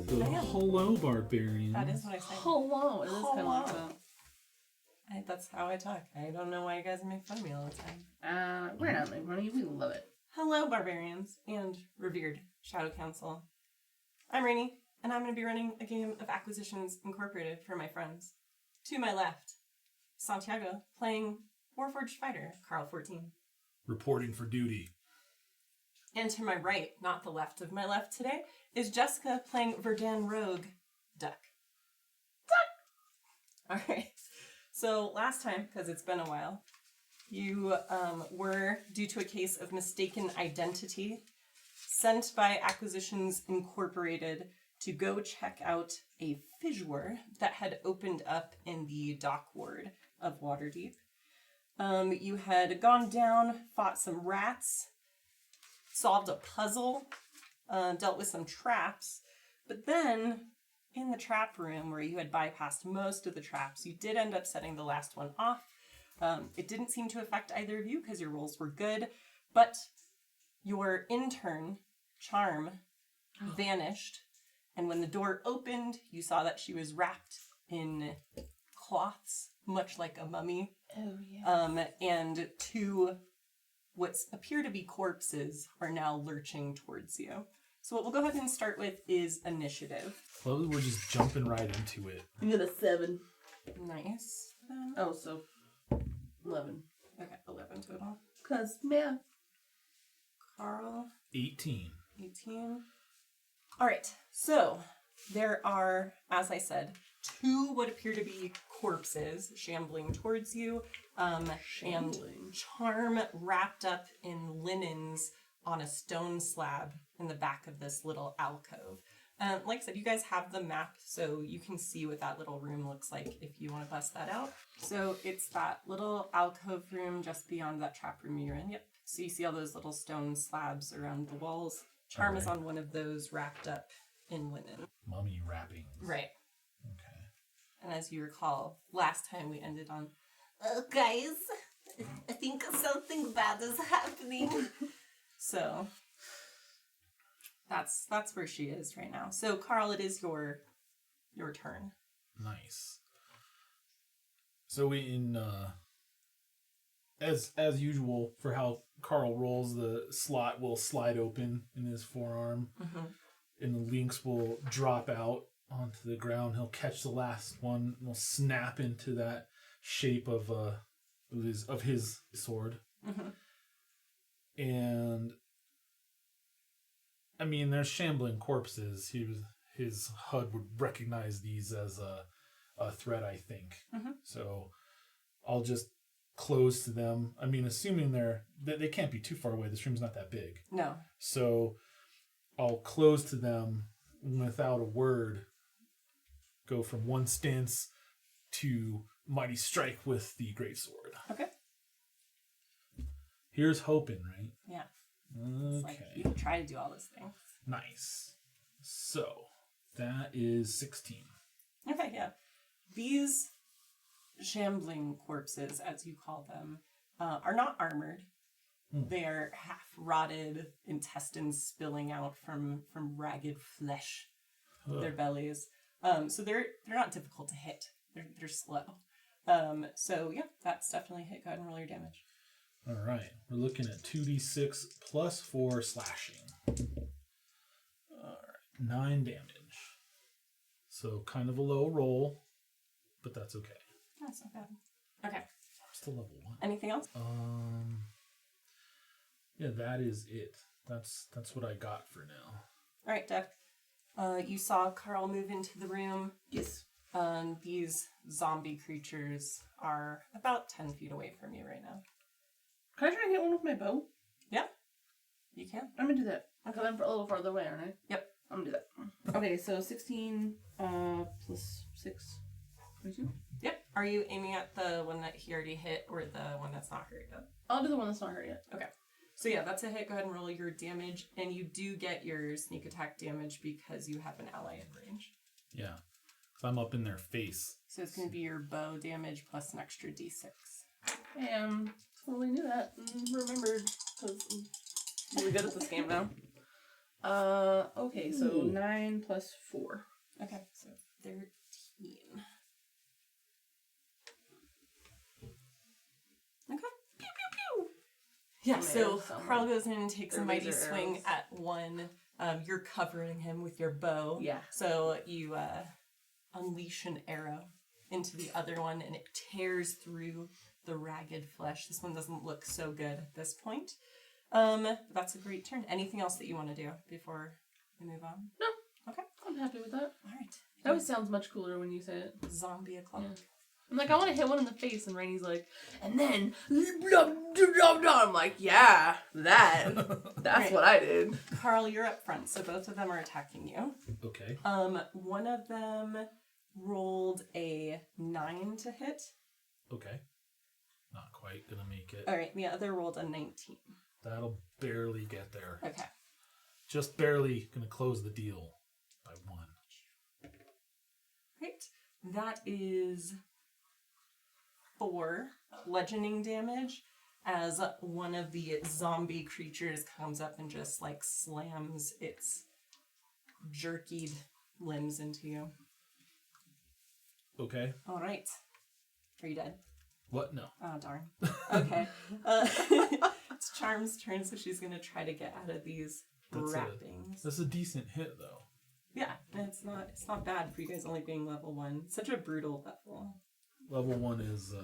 Hello, Barbarians. That is what I say. Hello. It is kind of like that. That's how I talk. I don't know why you guys make fun of me all the time. We're not making fun of you. We love it. Hello, Barbarians and revered Shadow Council. I'm Rainey, and I'm going to be running a game of Acquisitions Incorporated for my friends. To my left, Santiago, playing Warforged Fighter, Carl 14. Reporting for duty. And to my right, not the left of my left today, is Jessica playing Verdun Rogue, Duck. Duck! Alright, so last time, because it's been a while, you were, due to a case of mistaken identity, sent by Acquisitions Incorporated to go check out a fissure that had opened up in the dock ward of Waterdeep. You had gone down, fought some rats, solved a puzzle, dealt with some traps, but then in the trap room where you had bypassed most of the traps, you did end up setting the last one off. It didn't seem to affect either of you because your rolls were good, but your intern, Charm, vanished, and when the door opened, you saw that she was wrapped in cloths, much like a mummy. Oh, yeah. And two what appear to be corpses are now lurching towards you. So what we'll go ahead and start with is initiative. Well, we're just jumping right into it. You get a 7. Nice. Oh, so 11. Okay, 11 total. Because, man. Carl. 18. 18. All right, so there are, as I said, two what appear to be corpses shambling towards you, and Charm wrapped up in linens on a stone slab in the back of this little alcove. Like I said, you guys have the map, so you can see what that little room looks like if you want to bust that out. So it's that little alcove room just beyond that trap room you're in. Yep. So you see all those little stone slabs around the walls. Charm is on one of those wrapped up in linen. Mummy wrappings. Right. Okay. And as you recall, last time we ended on, guys, I think something bad is happening. So that's where she is right now. So Carl, it is your turn. Nice. So we as usual for how Carl rolls, the slot will slide open in his forearm, and the links will drop out onto the ground. He'll catch the last one and will snap into that shape of his sword. And I mean, they're shambling corpses. His HUD would recognize these as a threat, I think. So I'll just close to them. I mean, assuming they can't be too far away. This room's not that big. No. So I'll close to them without a word. Go from one stance to mighty strike with the greatsword. Okay. Here's hoping, right? Yeah. Okay. It's like you try to do all those things. Nice. So that is 16. Okay, yeah. These shambling corpses, as you call them, are not armored. They are half-rotted intestines spilling out from ragged flesh of their bellies. So they're not difficult to hit. They're slow. So yeah, that's definitely a hit. Go ahead and roll your damage. All right. We're looking at 2d6 plus 4 slashing. All right. 9 damage. So kind of a low roll, but that's okay. That's not bad. Okay. I'm still level 1. Anything else? Yeah, that is it. That's what I got for now. All right, Dev. You saw Carl move into the room. Yes. These zombie creatures are about 10 feet away from you right now. Can I try and hit one with my bow? Yeah, you can. I'm gonna do that. Because I'm a little farther away, aren't I? Yep. I'm gonna do that. Okay, so 16 plus 6. 22? Yep. Are you aiming at the one that he already hit or the one that's not hurt yet? I'll do the one that's not hurt yet. Okay. So yeah, that's a hit. Go ahead and roll your damage. And you do get your sneak attack damage because you have an ally in range. Yeah. So I'm up in their face. So it's going to be your bow damage plus an extra d6. Totally knew that and remembered because I'm really good at this game now. Okay, so 9 plus 4. Okay, so 13. Okay. Pew, pew, pew. Yeah, so Carl goes in and takes a mighty swing at one. You're covering him with your bow. Yeah. So you unleash an arrow into the other one, and it tears through the ragged flesh. This one doesn't look so good at this point. That's a great turn. Anything else that you want to do before we move on? No. Okay. I'm happy with that. All right. That always sounds much cooler when you say it. Zombie o'clock. Yeah. I'm like, I want to hit one in the face, and Rainy's like, and then, blah, blah, blah, blah. I'm like, yeah, that's right. what I did. Carl, you're up front, so both of them are attacking you. Okay. One of them rolled a 9 to hit. Okay. Not quite gonna make it. All right, the other rolled a 19. That'll barely get there. Okay. Just barely gonna close the deal by 1. Right. That is 4 bludgeoning damage as one of the zombie creatures comes up and just like slams its jerkied limbs into you. Okay. All right. Are you dead? What? No. Oh, darn. Okay. It's Charm's turn, so she's going to try to get out of these wrappings. That's a decent hit, though. Yeah, it's not bad for you guys only being level 1. Such a brutal level. Level 1 is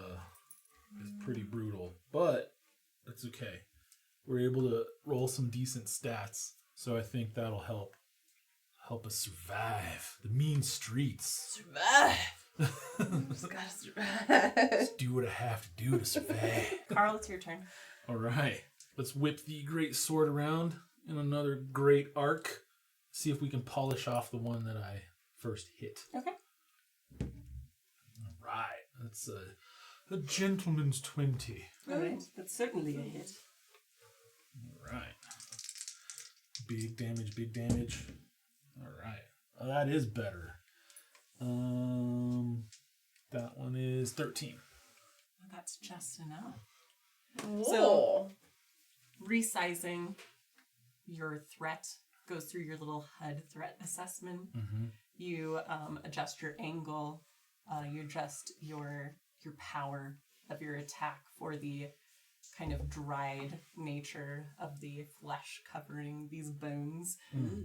pretty brutal, but that's okay. We're able to roll some decent stats, so I think that'll help us survive the mean streets. Survive. Just gotta survive. Just do what I have to do to survive. Carl, it's your turn. All right, let's whip the great sword around in another great arc. See if we can polish off the one that I first hit. Okay. All right, that's a gentleman's 20. All right, that's certainly a hit. All right. Big damage, big damage. All right. Oh, that is better. That one is 13. That's just enough. Whoa. So, resizing your threat goes through your little HUD threat assessment. Mm-hmm. You adjust your angle. You adjust your power of your attack for the kind of dried nature of the flesh covering these bones.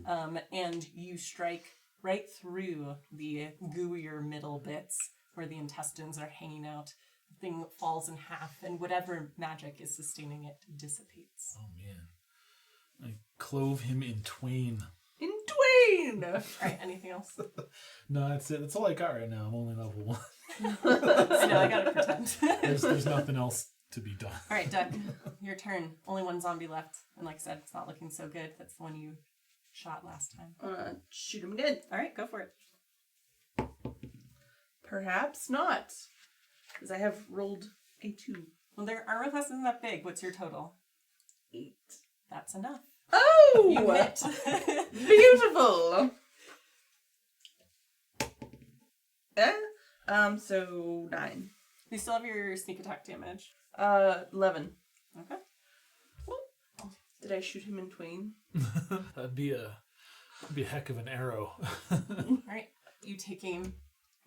And you strike right through the gooier middle bits where the intestines are hanging out. The thing falls in half, and whatever magic is sustaining it dissipates. Oh, man. I clove him in twain. In twain! Alright, anything else? No, that's it. That's all I got right now. I'm only level 1. I know, I gotta pretend. There's nothing else to be done. Alright, Duck, your turn. Only one zombie left. And like I said, it's not looking so good. That's the one you shot last time. Shoot him again. Alright, go for it. Perhaps not. Because I have rolled a 2. Well, their armor class isn't that big. What's your total? 8. That's enough. Oh! You hit. Beautiful! So 9. You still have your sneak attack damage. 11. Okay. Did I shoot him in twain? That'd be a heck of an arrow. Alright, you take aim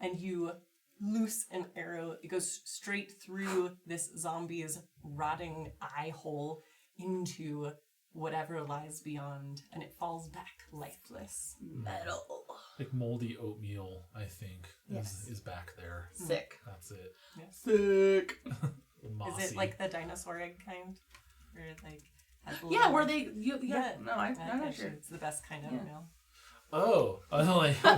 and you loose an arrow. It goes straight through this zombie's rotting eye hole into whatever lies beyond, and it falls back lifeless. Metal. Like moldy oatmeal, I think, Yes. is back there. Sick. That's it. Yes. Sick. Mossy. Is it like the dinosaur egg kind? Or it like has a Yeah, little- where they... Yeah. No, I'm Yeah, not sure. it's the best kind of meal. Oh, I know, like, I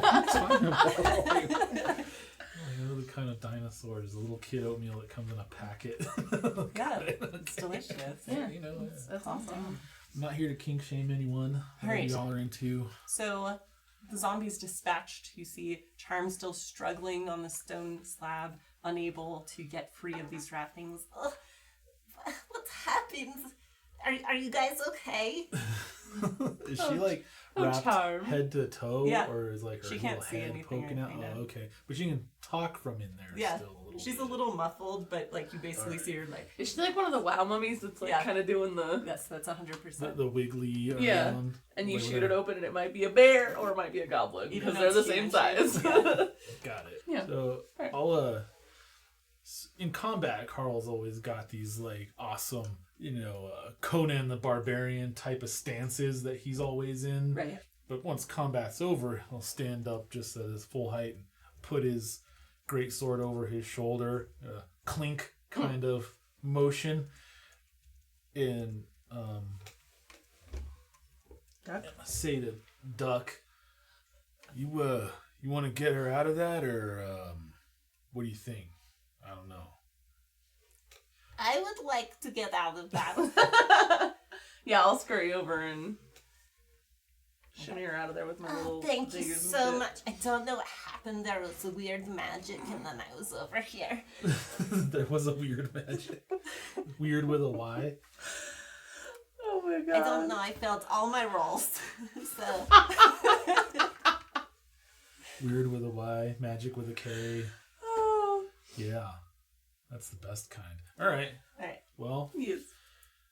know the kind of dinosaur. There's a little kid oatmeal that comes in a packet. Yeah, it's delicious. Yeah. You know, That's awesome. I'm not here to kink shame anyone. All right. Y'all are into. So the zombie's dispatched. You see Charm still struggling on the stone slab, unable to get free of these wrappings. Ugh, what's happened? Are you guys okay? Is she like wrapped Charm. head to toe? Yeah. Or is like her She little can't see head anything poking or out? anything, Oh, no. okay. But she can talk from in there Yeah, still a little She's a little muffled, but like you basically see her like. Is she like one of the WoW mummies that's like kind of doing the? Yes, that's 100%. The wiggly. And you shoot it open, and it might be a bear or it might be a goblin because they're the same size. Got it. Yeah. So I'll in combat, Carl's always got these like awesome, Conan the Barbarian type of stances that he's always in. Right. But once combat's over, he'll stand up just at his full height and put his great sword over his shoulder, clink kind of motion, and say to Duck, "You want to get her out of that, or what do you think? I don't know." I would like to get out of that. Yeah, I'll scurry over and shimmy her out of there with my little. Thank you so much. I don't know what happened. There was a weird magic, and then I was over here. There was a weird magic. Weird with a Y. Oh my god. I don't know. I failed all my rolls. So. Weird with a Y, magic with a K. Oh. Yeah. That's the best kind. All right. Well. Yes.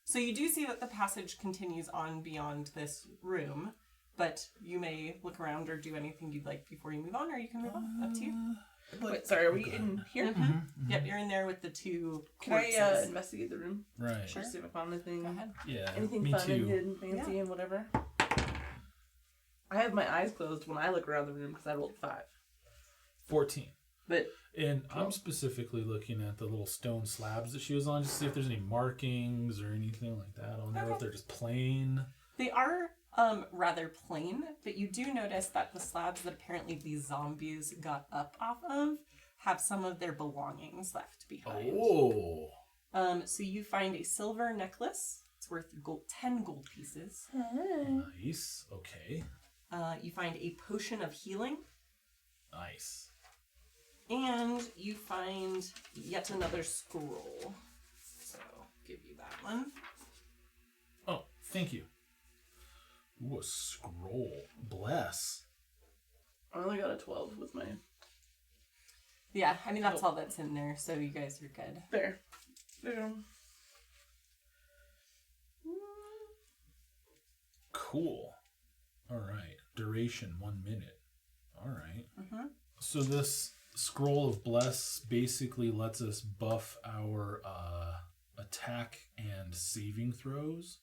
So you do see that the passage continues on beyond this room, but you may look around or do anything you'd like before you move on, or you can move on. Up to you. Wait, sorry, are we in here? Mm-hmm. Yep, you're in there with the two corpses. Can I investigate the room? Right. Sure. See if I found anything. Go ahead. Yeah. Anything me fun too. and hidden, fancy, and whatever. I have my eyes closed when I look around the room because I rolled 5. 14. But And I'm specifically looking at the little stone slabs that she was on, just to see if there's any markings or anything like that on there, if they're just plain. They are rather plain, but you do notice that the slabs that apparently these zombies got up off of have some of their belongings left behind. Oh. So you find a silver necklace. It's worth 10 gold pieces. Nice. Okay. You find a potion of healing. Nice. And you find yet another scroll. So, I'll give you that one. Oh, thank you. Ooh, a scroll. Bless. I only got a 12 with my... Yeah, I mean, that's all that's in there, so you guys are good. There. There. Cool. All right. Duration 1 minute. All right. Mm-hmm. So this scroll of bless basically lets us buff our attack and saving throws.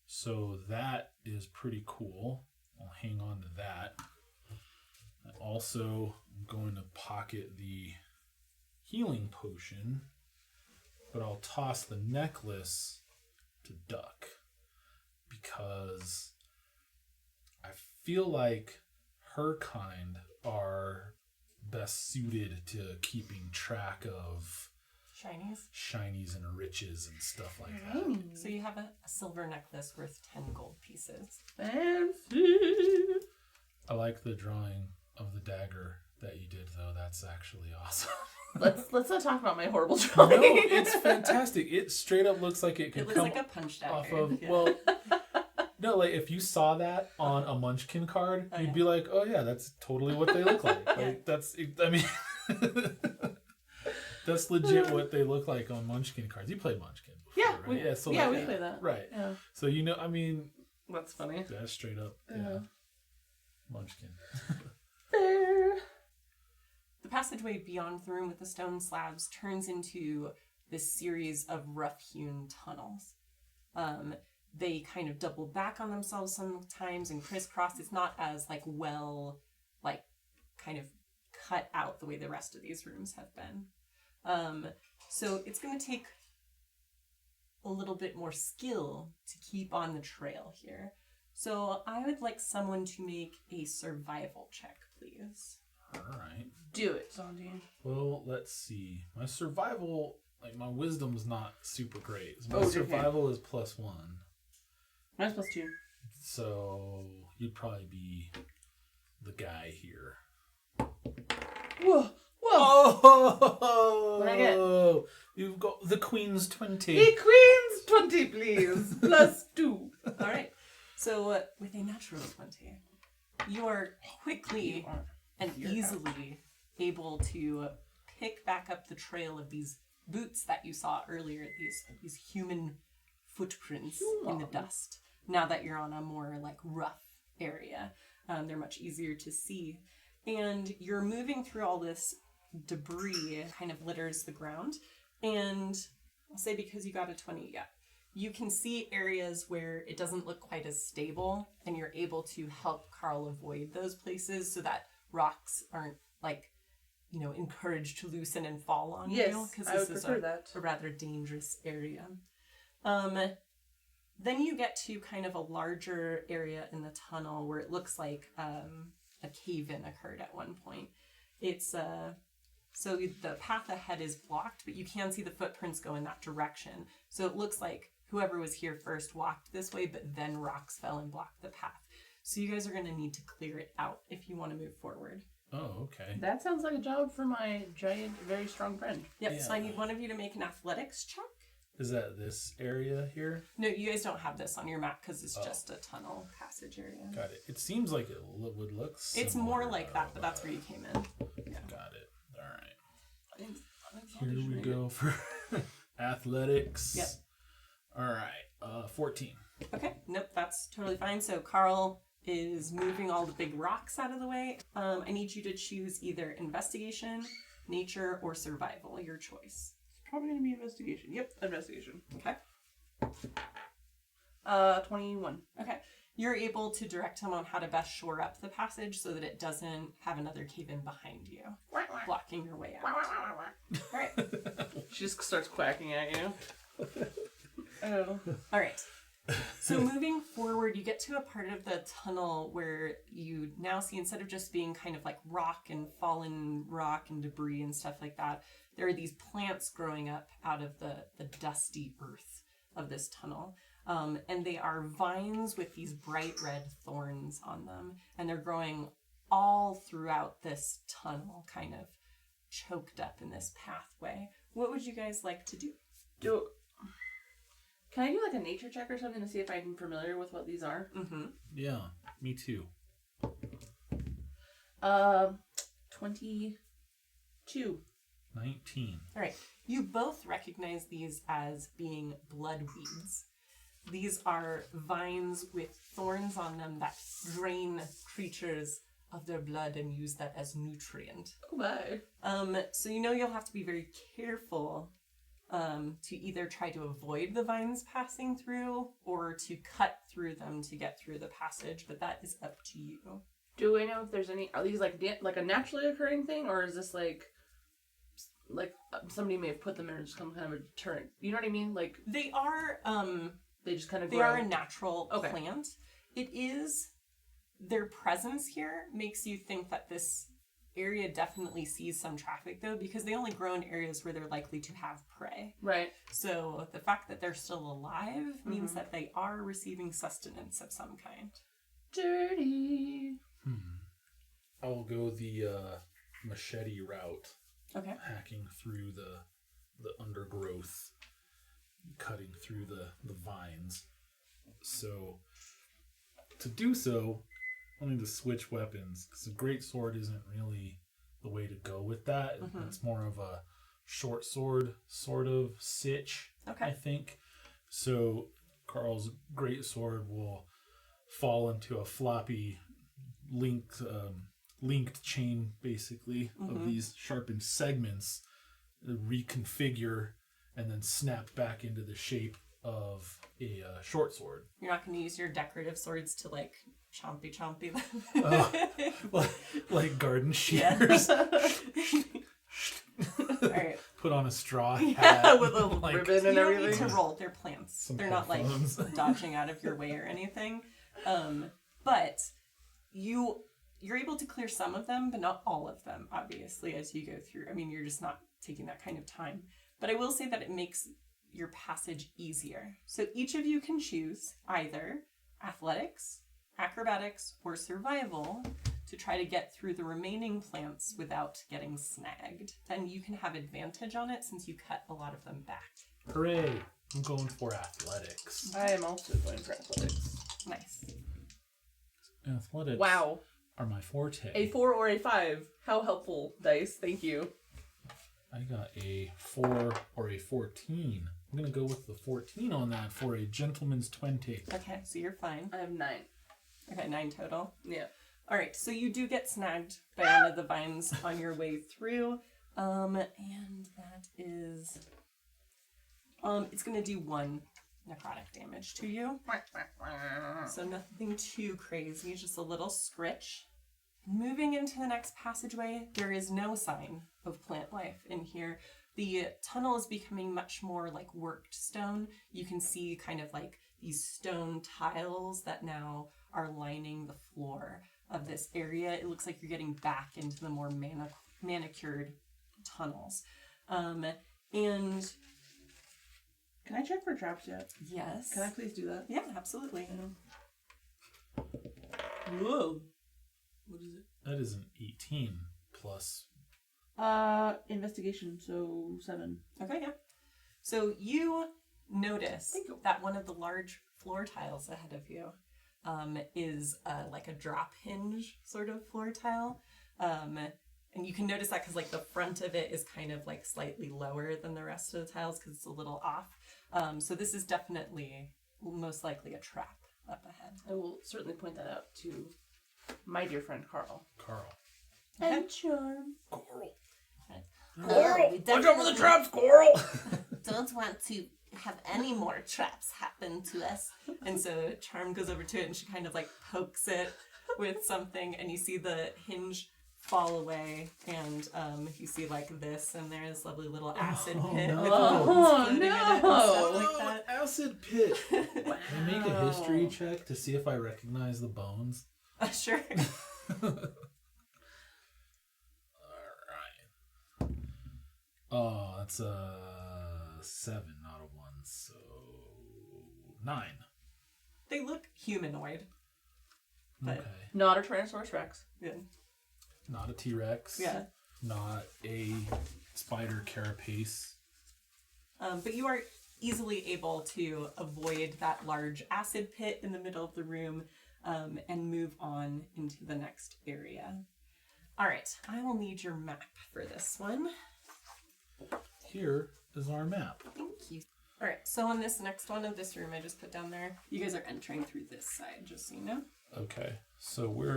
So that is pretty cool. I'll hang on to that. I also am going to pocket the healing potion, but I'll toss the necklace to Duck because I feel like her kind are best suited to keeping track of shinies and riches and stuff like that. So you have a silver necklace worth 10 gold pieces. Fancy. I like the drawing of the dagger that you did, though. That's actually awesome. Let's not talk about my horrible drawing. No, it's fantastic. It straight up looks like it could It looks come like a punch dagger. off of well. No, like if you saw that on a Munchkin card, you'd be like, "Oh yeah, that's totally what they look like." Like that's, I mean, that's legit what they look like on Munchkin cards. You played Munchkin before, right? So we play that. Right. Yeah. So I mean, that's funny. That's straight up, Munchkin. Fair. The passageway beyond the room with the stone slabs turns into this series of rough-hewn tunnels. They kind of double back on themselves sometimes and crisscross. It's not as kind of cut out the way the rest of these rooms have been. So it's going to take a little bit more skill to keep on the trail here. So I would like someone to make a survival check, please. All right. Do it, Zondi. Well, let's see. My survival, my wisdom's not super great. So my survival is +1. Mine's +2. So you'd probably be the guy here. Whoa! Oh! What'd I get? You've got the Queen's 20. The Queen's 20, please. +2. All right. So with a natural 20, you are quickly and easily able to pick back up the trail of these boots that you saw earlier, these human footprints in the dust. Now that you're on a more like rough area, they're much easier to see. And you're moving through all this debris, kind of litters the ground. And I'll say because you got a 20, you can see areas where it doesn't look quite as stable, and you're able to help Carl avoid those places so that rocks aren't like, encouraged to loosen and fall on you. Because this is a rather dangerous area. Then you get to kind of a larger area in the tunnel where it looks like a cave-in occurred at one point. It's so the path ahead is blocked, but you can see the footprints go in that direction. So it looks like whoever was here first walked this way, but then rocks fell and blocked the path. So you guys are going to need to clear it out if you want to move forward. Oh, okay. That sounds like a job for my giant, very strong friend. Yep, Yeah. So I need one of you to make an athletics check. Is that this area here? No, you guys don't have this on your map because it's just a tunnel passage area. Got it. It seems like it would look similar. It's more like that, but that's where you came in. Yeah. Got it. All right. Here we go for athletics. Yep. All right. 14. Okay, nope, that's totally fine. So Carl is moving all the big rocks out of the way. I need you to choose either investigation, nature, or survival, your choice. Probably gonna be investigation. Yep, investigation. Okay. 21. Okay. You're able to direct him on how to best shore up the passage so that it doesn't have another cave-in behind you, blocking your way out. All right. She just starts quacking at you. Oh. All right. So moving forward, you get to a part of the tunnel where you now see, instead of just being kind of like rock and fallen rock and debris and stuff like that, there are these plants growing up out of the dusty earth of this tunnel. And they are vines with these bright red thorns on them. And they're growing all throughout this tunnel, kind of choked up in this pathway. What would you guys like to do? Can I do like a nature check or something to see if I'm familiar with what these are? Mm-hmm. Yeah, me too. 22. 19. All right. You both recognize these as being bloodweeds. These are vines with thorns on them that drain creatures of their blood and use that as nutrient. Oh, bye. So you'll have to be very careful to either try to avoid the vines passing through or to cut through them to get through the passage, but that is up to you. Do I know if there's any? Are these like a naturally occurring thing, or is this like somebody may have put them in and just come kind of a deterrent? You know what I mean? Like they are. They just kind of They grow. are a natural plant. It is their presence here makes you think that this area definitely sees some traffic though, because they only grow in areas where they're likely to have prey. Right. So the fact that they're still alive means that they are receiving sustenance of some kind. Dirty. I'll go the machete route. Okay. Hacking through the undergrowth, cutting through the vines. So to do so, I'll need to switch weapons, because a great sword isn't really the way to go with that. It's more of a short sword sort of sitch, I think. So Carl's great sword will fall into a floppy linked chain, basically, of these sharpened segments, reconfigure, and then snap back into the shape of a short sword. You're not going to use your decorative swords to like chompy them. Like garden shears. Alright. Put on a straw hat. Yeah, with a like, ribbon You and don't everything. need to roll. They're plants. Some They're not like headphones. dodging out of your way or anything. But you're able to clear some of them, but not all of them, obviously, as you go through. I mean, you're just not taking that kind of time. But I will say that it makes your passage easier. So each of you can choose either athletics, acrobatics, or survival to try to get through the remaining plants without getting snagged. And you can have advantage on it since you cut a lot of them back. Hooray! I'm going for athletics. I am also going for athletics. Nice. Athletics Wow. are my forte. A 4 or a 5. How helpful, dice. Thank you. I got a 4 or a 14. I'm going to go with the 14 on that for a gentleman's 20. Okay, so you're fine. I have 9. Okay, 9 total. Yeah. All right, so you do get snagged by one of the vines on your way through. And that is... it's going to do 1 necrotic damage to you. So nothing too crazy, just a little scritch. Moving into the next passageway, there is no sign of plant life in here. The tunnel is becoming much more like worked stone. You can see kind of like these stone tiles that now are lining the floor of this area. It looks like you're getting back into the more manicured tunnels. And Can I check for traps yet? yes. Can I please do that? Yeah, absolutely. Whoa. What is it? That is an 18 plus. Investigation, so 7. Okay, yeah. So you notice Thank you. that one of the large floor tiles ahead of you is like a drop hinge sort of floor tile. And you can notice that because like the front of it is kind of like slightly lower than the rest of the tiles because it's a little off. So this is definitely most likely a trap up ahead. I will certainly point that out to my dear friend Carl. Carl. And Charm. Coral. Coral! Watch out for the traps, Coral! Don't want to have any more traps happen to us. And so Charm goes over to it and she kind of like pokes it with something and you see the hinge fall away and you see like this and there's a lovely little acid pit no. with bones floating in it and stuff like Oh, that. acid pit. Can I make a history check to see if I recognize the bones? Sure. Alright. Oh, that's a 7, not a 1, so 9. They look humanoid. But Okay. Not a Tyrannosaurus Rex. yeah. Not a T-Rex. Yeah. Not a spider carapace. But you are easily able to avoid that large acid pit in the middle of the room and move on into the next area. All right, I will need your map for this one. Here is our map. Thank you. All right, so on this next one of this room I just put down there, you guys are entering through this side, just so you know. Okay, so we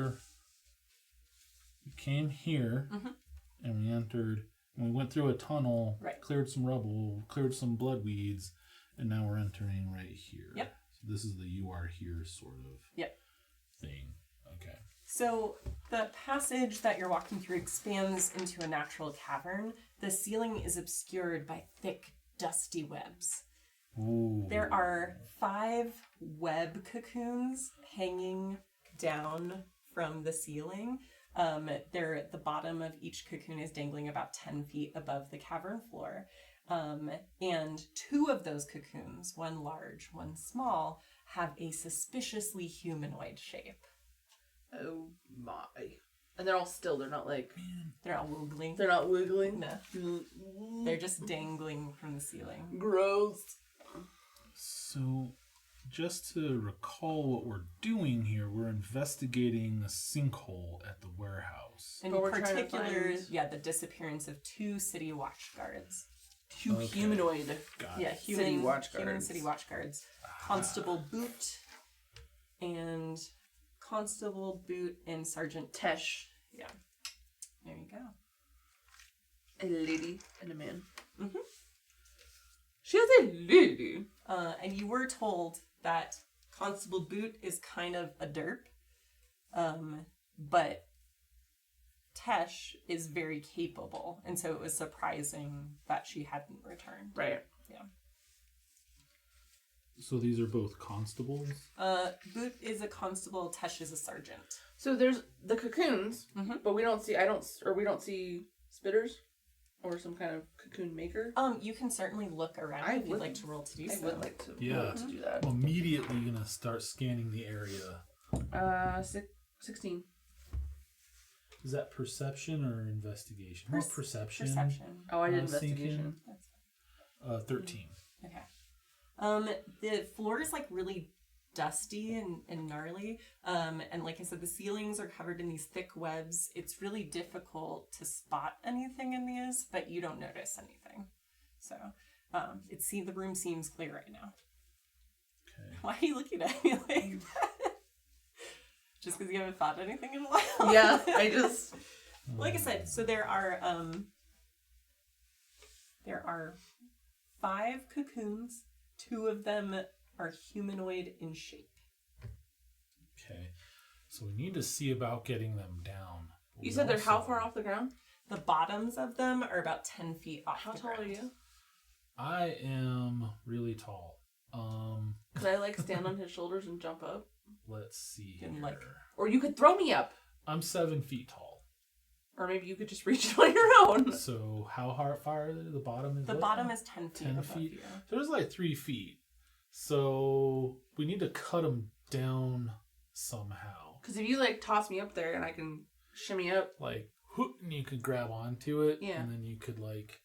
came here and we entered, and we went through a tunnel, Right. cleared some rubble, cleared some blood weeds, and now we're entering right here. Yep. So this is the you are here sort of Yep. thing. Okay. So the passage that you're walking through expands into a natural cavern. The ceiling is obscured by thick, dusty webs. Ooh. There are 5 web cocoons hanging down from the ceiling. They're at the bottom of each cocoon is dangling about 10 feet above the cavern floor. And 2 of those cocoons, one large, one small, have a suspiciously humanoid shape. Oh my. And they're all still, they're not like, They're all wiggling. they're not wiggling. No, they're just dangling from the ceiling. Gross. So, just to recall what we're doing here, we're investigating a sinkhole at the warehouse. In But we're trying to particular, find- the disappearance of 2 city watch guards. 2 Okay. humanoid. Got Yeah, it. City watch human guards. city watch guards. Constable Boot and Constable Boot and Sergeant Tesh. Yeah. There you go. A lady and a man. Mm-hmm. She's a lady. And you were told that Constable Boot is kind of a derp, but Tesh is very capable, and so it was surprising that she hadn't returned. Right. Yeah. So these are both constables? Boot is a constable, Tesh is a sergeant. So there's the cocoons, Mhm. but we don't see spitters or some kind of cocoon maker. You can certainly look around I if you'd would- like to roll to do I so. would like to, Yeah. to do that. I'm immediately gonna start scanning the area. 16. Is that perception or investigation? More perception. Perception. Oh, I did I was thinking- investigation. 13. Okay. The floor is like really dusty and gnarly. And like I said, the ceilings are covered in these thick webs. It's really difficult to spot anything in these, but you don't notice anything. So the room seems clear right now. Okay. Why are you looking at me like that? Just because you haven't thought anything in a while? Yeah, I just... Like I said, so there are 5 cocoons. 2 of them are humanoid in shape. Okay. So we need to see about getting them down. You said they're how far off the ground? The bottoms of them are about 10 feet off How the tall ground. are you? I am really tall. Could I, like, stand on his shoulders and jump up? Let's see And, here. like- Or you could throw me up. I'm 7 feet tall. Or maybe you could just reach it on your own. So how far are they? The bottom is The what? bottom is 10 feet 10 above feet. you. So there's like 3 feet. So we need to cut them down somehow. Because if you, like, toss me up there and I can shimmy up. Like, whoop, and you could grab onto it. Yeah. And then you could, like,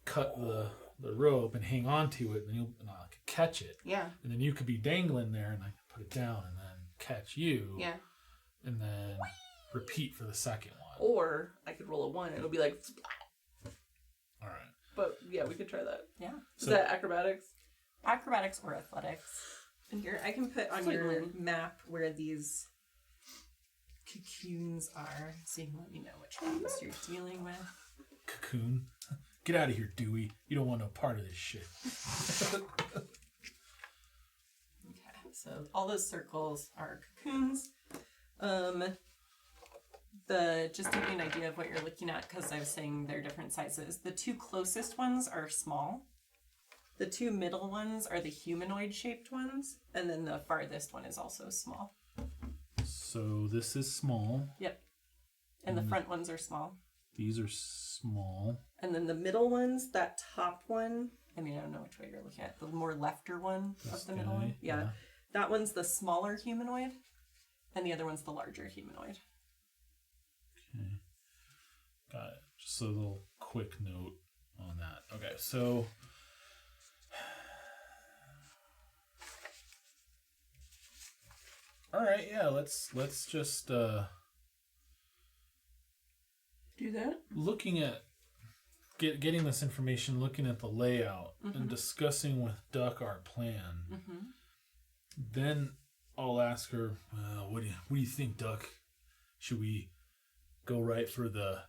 cut the rope and hang on to it. And I could catch it. Yeah. And then you could be dangling there and I could put it down and then catch you. Yeah. And then repeat for the second one. Or I could roll a 1 and it'll be like... All right. But, yeah, we could try that. Yeah. Is that acrobatics? Acrobatics or athletics. And here, I can put on It's like your one. map where these cocoons are, so you can let me know which ones you're dealing with. Cocoon. Get out of here, Dewey. You don't want no part of this shit. Okay, so all those circles are cocoons. Just to give you an idea of what you're looking at, because I was saying they're different sizes. The 2 closest ones are small. The 2 middle ones are the humanoid-shaped ones, and then the farthest one is also small. So this is small. Yep. And the front ones are small. These are small. And then the middle ones, that top one, I mean, I don't know which way you're looking at. The more lefter one This of the middle guy, one. Yeah. yeah. That one's the smaller humanoid, and the other one's the larger humanoid. Okay. Got it. Just a little quick note on that. Okay, so all right, yeah, let's just Do that? looking at getting this information, looking at the layout and discussing with Duck our plan. Then I'll ask her, what do you think, Duck? Should we go right for the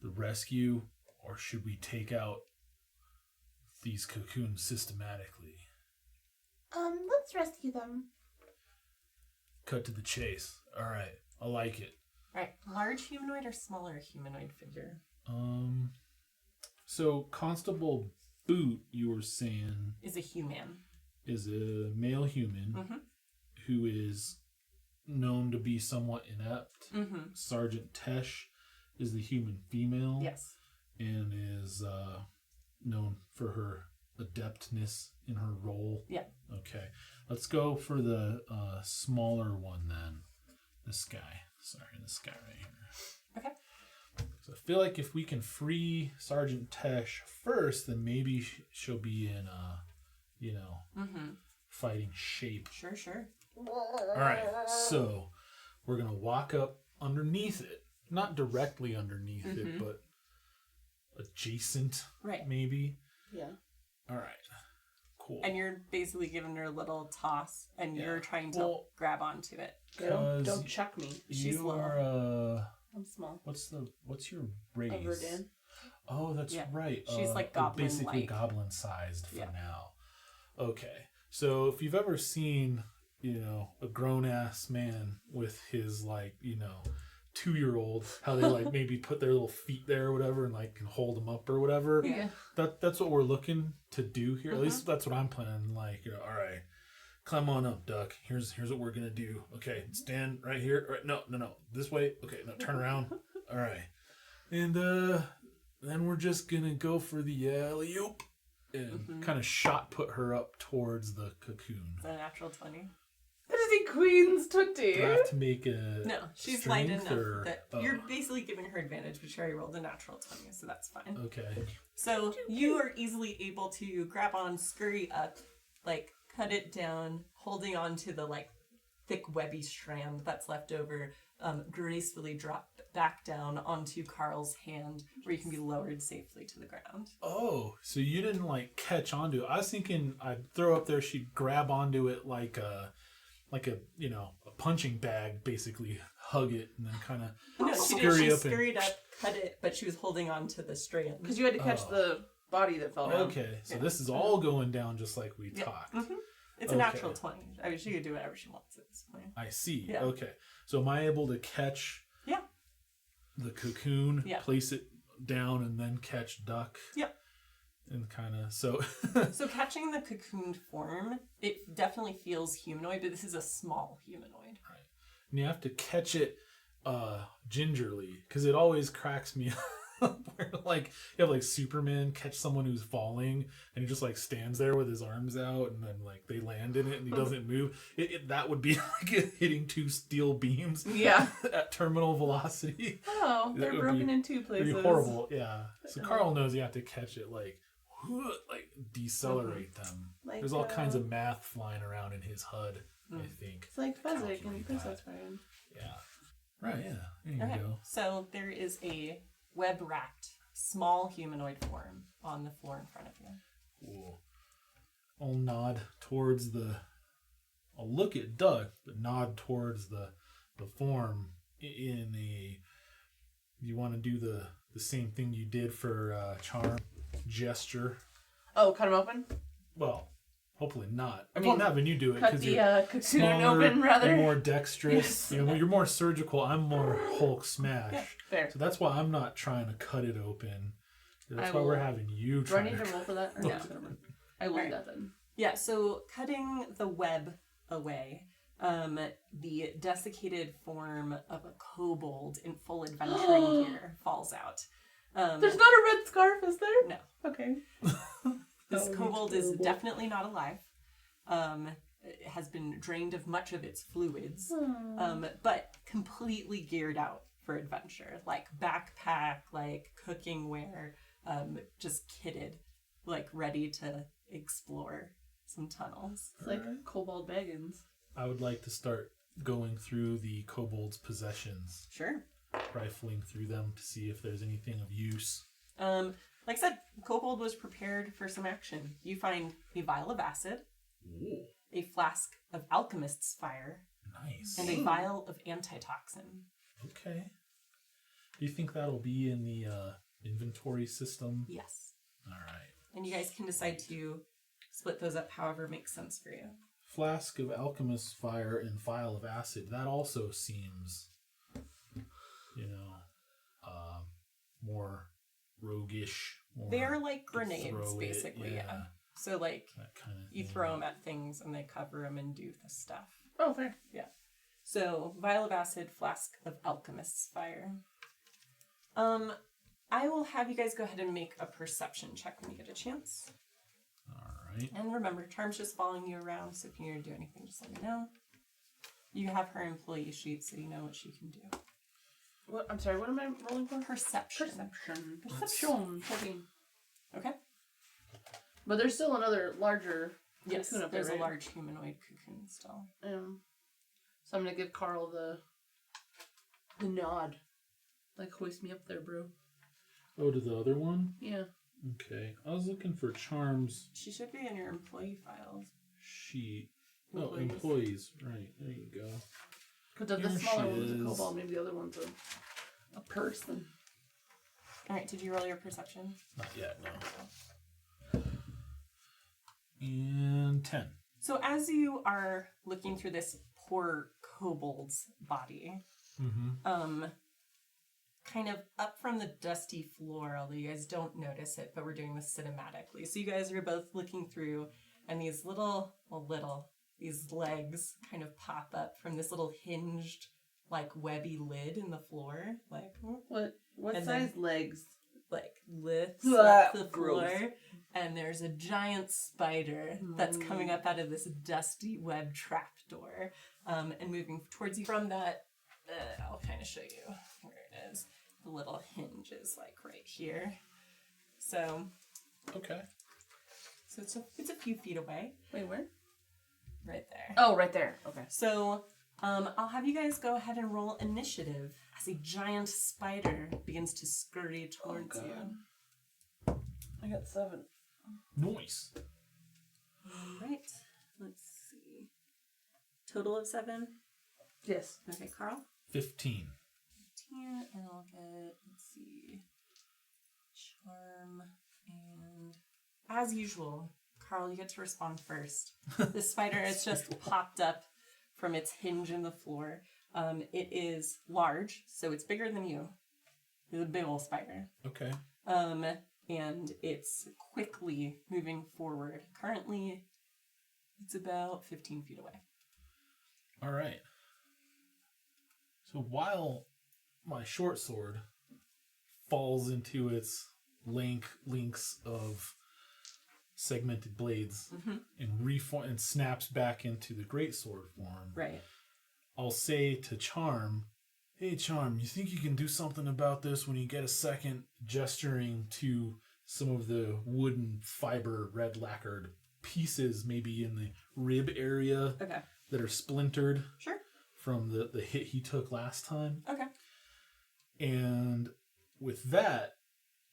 rescue, or should we take out these cocoons systematically? Let's rescue them. Cut to the chase. All right, I like it. Right. Large humanoid or smaller humanoid figure? So Constable Boot, you were saying, Is a human. is a male human who is known to be somewhat inept. Sergeant Tesh is the human female. Yes. And is known for her adeptness in her role. Yeah. Okay. Let's go for the smaller one then. This guy. Sorry, this guy right here. Okay. So I feel like if we can free Sergeant Tesh first, then maybe she'll be in fighting shape. Sure. All right, so we're gonna walk up underneath it, not directly underneath it, but adjacent, Right. maybe. Yeah. All right, cool. And you're basically giving her a little toss, and Yeah. you're trying to grab onto it. Don't chuck me. She's you low. are I'm small. what's your race? A Verdun. Oh, that's Yeah. right. She's like basically goblin-like. goblin sized for Yeah. now. Okay, so if you've ever seen, a grown ass man with his 2-year-old, how they maybe put their little feet there or whatever and can hold them up or whatever. Yeah. That's what we're looking to do here. At least that's what I'm planning. All right, climb on up, Duck. Here's what we're gonna do. Okay, stand right here. All right, no, this way. Okay, no, turn around. All right, and then we're just gonna go for the alley-oop and kind of shot put her up towards the cocoon. It's a natural 20. That is a queen's tootie. Do I have to make a No, she's light strength enough or- that you're basically giving her advantage, but she already rolled a natural 20, so that's fine. Okay. So you are easily able to grab on, scurry up, like cut it down, holding on to the like thick webby strand that's left over, gracefully drop back down onto Carl's hand where you can be lowered safely to the ground. Oh, so you didn't like catch onto it. I was thinking I'd throw up there, she'd grab onto it like a a punching bag, basically hug it and then kind of No, she did. She scurried up, cut it, but she was holding on to the strand. Because you had to catch the body that fell down. Okay, so this is all going down just like we talked. Mm-hmm. It's a natural 20. I mean, she could do whatever she wants at this point. I see. Yeah. Okay, so am I able to catch the cocoon, place it down, and then catch Duck? Yep. And kind of so. So catching the cocooned form, it definitely feels humanoid, but this is a small humanoid. Right. And you have to catch it gingerly, because it always cracks me up. Where like you have like Superman catch someone who's falling, and he just like stands there with his arms out, and then like they land in it, and he doesn't move. That would be like hitting two steel beams. Yeah. At terminal velocity. Oh, they're broken in two places. It'd be horrible. Yeah. So Carl knows you have to catch it like decelerate them. Like, There's all kinds of math flying around in his HUD. I think it's like physics and Princess Bride. Yeah. Right. Yeah. There you go. So there is a web-wrapped small humanoid form on the floor in front of you. Cool. I'll nod towards I'll look at Doug, but nod towards the form in a. You want to do the same thing you did for Charm gesture? Oh, cut him open? Well, hopefully not. I I'm mean, not having you do it cut because the you're cocoon smaller, open, rather. you're more dexterous. Yes. You're more surgical. I'm more Hulk smash. Yeah, fair. So that's why I'm not trying to cut it open. That's I why we're will- having you Do I try need to roll for that? Or Yeah. no? I will do that then. Yeah, so cutting the web away, the desiccated form of a kobold in full adventuring gear falls out. There's not a red scarf, is there? No. Okay. This kobold is definitely not alive. It has been drained of much of its fluids, but completely geared out for adventure. Like backpack, like cooking wear, just kitted, like ready to explore some tunnels. It's like Kobold Baggins. I would like to start going through the kobold's possessions, Sure. rifling through them to see if there's anything of use. Like I said, Kobold was prepared for some action. You find a vial of acid, Ooh, a flask of alchemist's fire, nice. and a vial of antitoxin. Okay. Do you think that'll be in the inventory system? Yes. All right. And you guys can decide to split those up however makes sense for you. Flask of alchemist's fire and vial of acid. That also seems, more roguish. More They are like to grenades, throw it, basically, yeah. So, like, That kind of you throw them at things and they cover them and do the stuff. Oh, fair. Yeah. So, vial of acid, flask of alchemist's fire. I will have you guys go ahead and make a perception check when you get a chance. All right. And remember, Charm's just following you around, so if you need to do anything, just let me know. You have her employee sheet, so you know what she can do. What? I'm sorry, what am I rolling for? Perception. Perception. 14. Okay. But there's still another larger Yes, cocoon up there, there's right? a large humanoid cocoon still. So I'm gonna give Carl the nod. Like, hoist me up there, bro. Oh, to the other one? Yeah. Okay. I was looking for Charm's She should be in your employee files. sheet. Oh, Employees. employees. Right. There you go. Because the Here smaller she one was a is. kobold, maybe the other one's a person. Alright, did you roll your perception? Not yet, no. And 10. So as you are looking through this poor kobold's body, Mm-hmm. kind of up from the dusty floor, although you guys don't notice it, but we're doing this cinematically. So you guys are both looking through, and these these legs kind of pop up from this little hinged, like webby lid in the floor, like What And size then- legs? lifts Ugh, up the floor, gross. and there's a giant spider that's coming up out of this dusty web trapdoor, and moving towards you from that. I'll kind of show you where it is. The little hinge is like right here. So So it's a few feet away. Wait, where? Right there. Oh, right there. Okay. So I'll have you guys go ahead and roll initiative as a giant spider begins to scurry towards you. I got 7. Nice. Alright. Let's see. Total of 7? Yes. Okay, Carl? 15. 15, and I'll get, let's see, charm, and as usual, Carl, you get to respond first. The spider has just popped up from its hinge in the floor. It is large, so it's bigger than you. It's a big old spider. Okay. And it's quickly moving forward. Currently, it's about 15 feet away. All right. So while my short sword falls into its links of segmented blades and snaps back into the great sword form, Right. I'll say to Charm, "Hey Charm, you think you can do something about this when you get a second?" Gesturing to some of the wooden fiber red lacquered pieces maybe in the rib area Okay. that are splintered Sure. from the hit he took last time. Okay. And with that,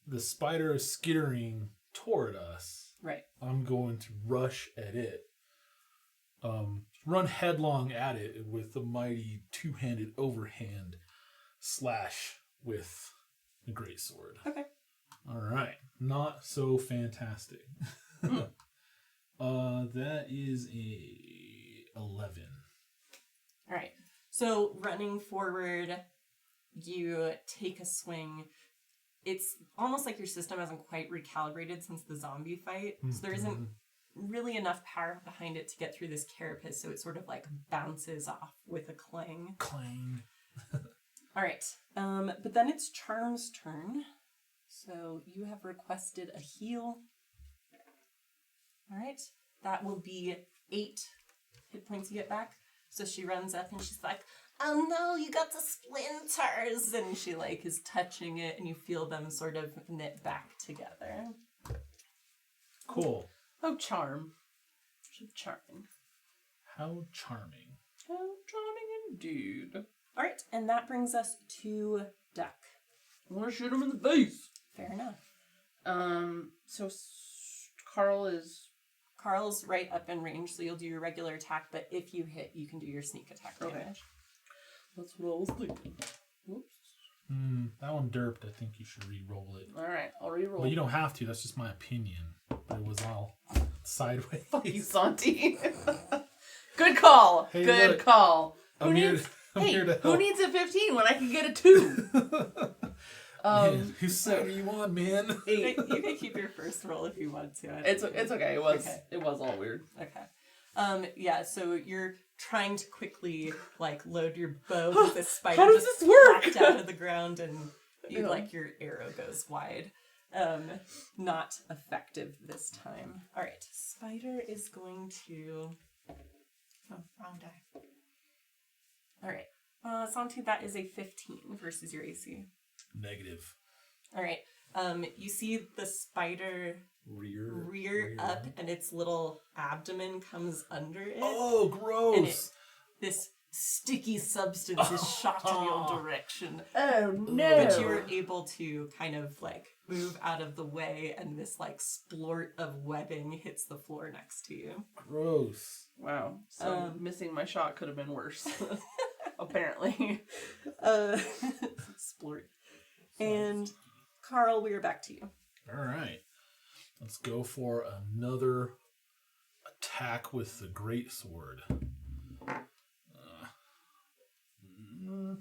the spider is skittering toward us. Right. I'm going to rush at it. Run headlong at it with the mighty two-handed overhand slash with the great sword. Okay. All right. Not so fantastic. That is a 11. All right. So running forward, you take a swing. It's almost like your system hasn't quite recalibrated since the zombie fight. So there isn't really enough power behind it to get through this carapace, so it sort of like bounces off with a clang. Clang. All right. But then it's Charm's turn. So you have requested a heal. All right. That will be 8 hit points you get back. So she runs up and she's like, Oh no, you got the splinters. and she like is touching it, and you feel them sort of knit back together. Cool. Oh, charm. So charming. How charming. How charming indeed. All right, and that brings us to Duck. I want to shoot him in the face. Fair enough. So Carl's right up in range, so you'll do your regular attack, but if you hit, you can do your sneak attack damage. Okay. That's what I was thinking. Whoops. That one derped. I think you should re-roll it. All right, I'll re-roll. Well, you don't have to. That's just my opinion. But it was all sideways. Fuck you, Santi. Good call. Hey, Good look, call. I'm here to help. Who needs a 15 when I can get a 2? Man, whose side are you on, man? 8. You can keep your first roll if you want to. It's okay. It was all weird. Okay. Yeah, so you're trying to quickly like load your bow with this spider. How does just this work? popped out of the ground, and you Yeah. like your arrow goes wide. Not effective this time. All right, spider is going to. Oh, wrong die. All right, Santi, that is a 15 versus your AC. Negative. All right. You see the spider rear up, and its little abdomen comes under it. Oh, gross. And this sticky substance is shot in your direction. Oh no! But you're able to kind of like move out of the way, and this like splort of webbing hits the floor next to you. Gross. Wow. So missing my shot could have been worse. Apparently. Splort. And Carl, we're back to you. All right. Let's go for another attack with the great sword.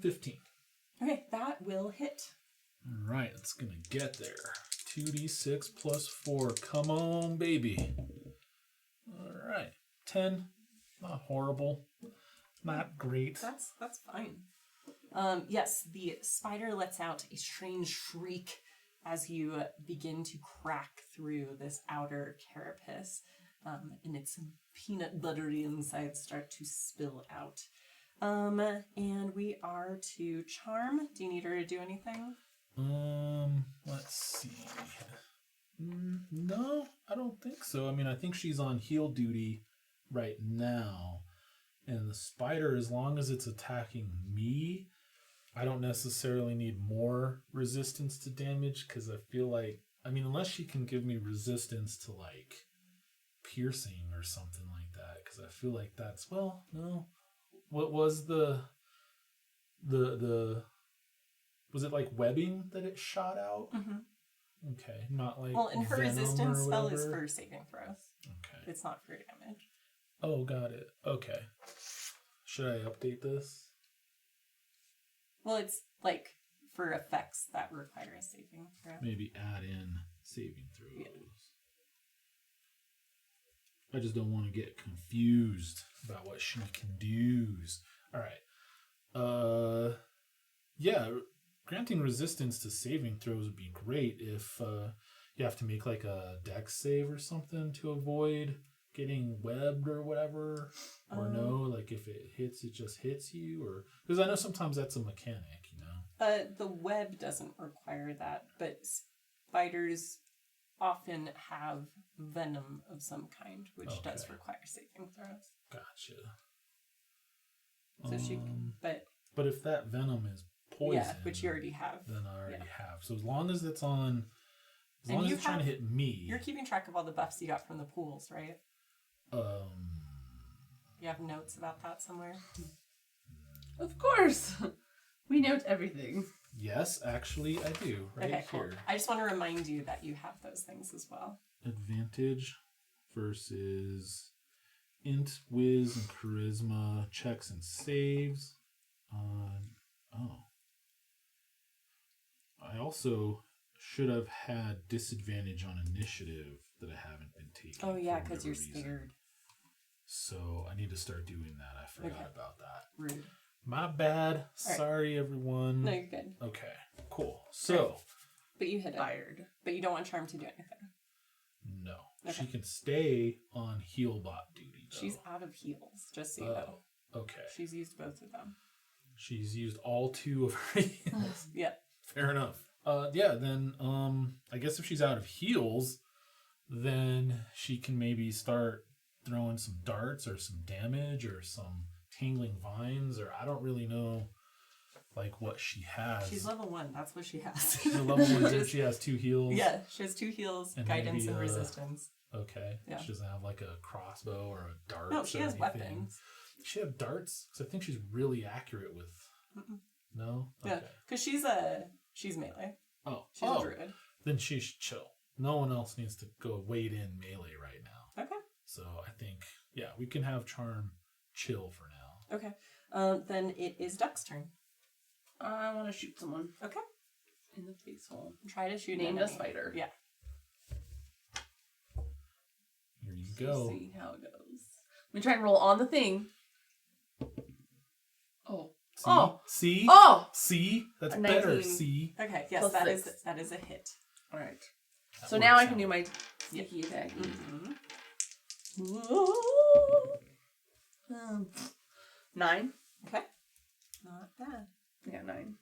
15. Okay, that will hit. All right, it's going to get there. 2d6 plus 4. Come on, baby. All right. 10. Not horrible. Not great. That's fine. Yes, the spider lets out a strange shriek as you begin to crack through this outer carapace, and its peanut buttery insides start to spill out. And we are to Charm. Do you need her to do anything? Let's see. No, I don't think so. I mean, I think she's on heal duty right now. And the spider, as long as it's attacking me, I don't necessarily need more resistance to damage because I feel like, I mean, unless she can give me resistance to like piercing or something like that, because I feel like that's, well, no. What was the was it like webbing that it shot out? Mm-hmm. Okay, not like Well, and her venom resistance or spell is whatever? for saving throws. Okay. It's not for damage. Oh, got it. Okay. Should I update this? Well, it's like for effects that require a saving throw. Maybe add in saving throws. Yeah. I just don't want to get confused about what she can do. All right. Yeah, granting resistance to saving throws would be great if you have to make like a dex save or something to avoid getting webbed or whatever. Or no, like if it hits, it just hits you, or because I know sometimes that's a mechanic, you know. The web doesn't require that, but spiders often have venom of some kind, which does Okay. require saving throws. Gotcha. So she, But if that venom is poison, yeah, which you already have. then I already have. So as long as it's on, as And long as you it's trying to hit me, You're keeping track of all the buffs you got from the pools, right? You have notes about that somewhere? Of course. We note everything. yes, actually I do right Okay, cool. here. I just want to remind you that you have those things as well. Advantage versus int, whiz, and charisma checks and saves. I also should have had disadvantage on initiative that I haven't been taking. Oh, yeah, for because you're whatever reason. scared. So I need to start doing that. I forgot Okay. about that. Rude. My bad. right. Sorry, everyone. No, you're good. Okay, cool. So, But you hit it. Fired. But you don't want Charm to do anything. no. Okay. She can stay on heal bot duty, though. She's out of heals, just so you know. Okay. She's used both of them. She's used all 2 of her heals. Yeah. Fair enough. Yeah, then I guess if she's out of heals, then she can maybe start throwing some darts or some damage or some tingling vines, or I don't really know like what she has. She's level 1. That's what she has. She's a level 1 dude. She has 2 heals. Yeah, she has 2 heals, And guidance, maybe, and resistance. Okay. Yeah. She doesn't have like a crossbow or a dart. No, she or has anything. weapons. Does she have darts? Because I think she's really accurate with. Mm-mm. No. Yeah, because she's melee. Oh. She's a druid. Then she's chill. No one else needs to go wade in melee right now. Okay. So I think, yeah, we can have Charm chill for now. Okay. Then it is Duck's turn. I want to shoot someone Okay. in the face hole. Try to shoot Named an a enemy. spider. Yeah. Here you Let's go. see how it goes. I'm gonna try and roll on the thing. Oh. See? Oh. See? Oh! See? That's A better. 19. See? Okay. Yes, Plus that is 6. that is a hit. Alright. That So now I works can do out. my sneaky attack. Mm-hmm. 9. Okay. Not bad. Yeah, 9.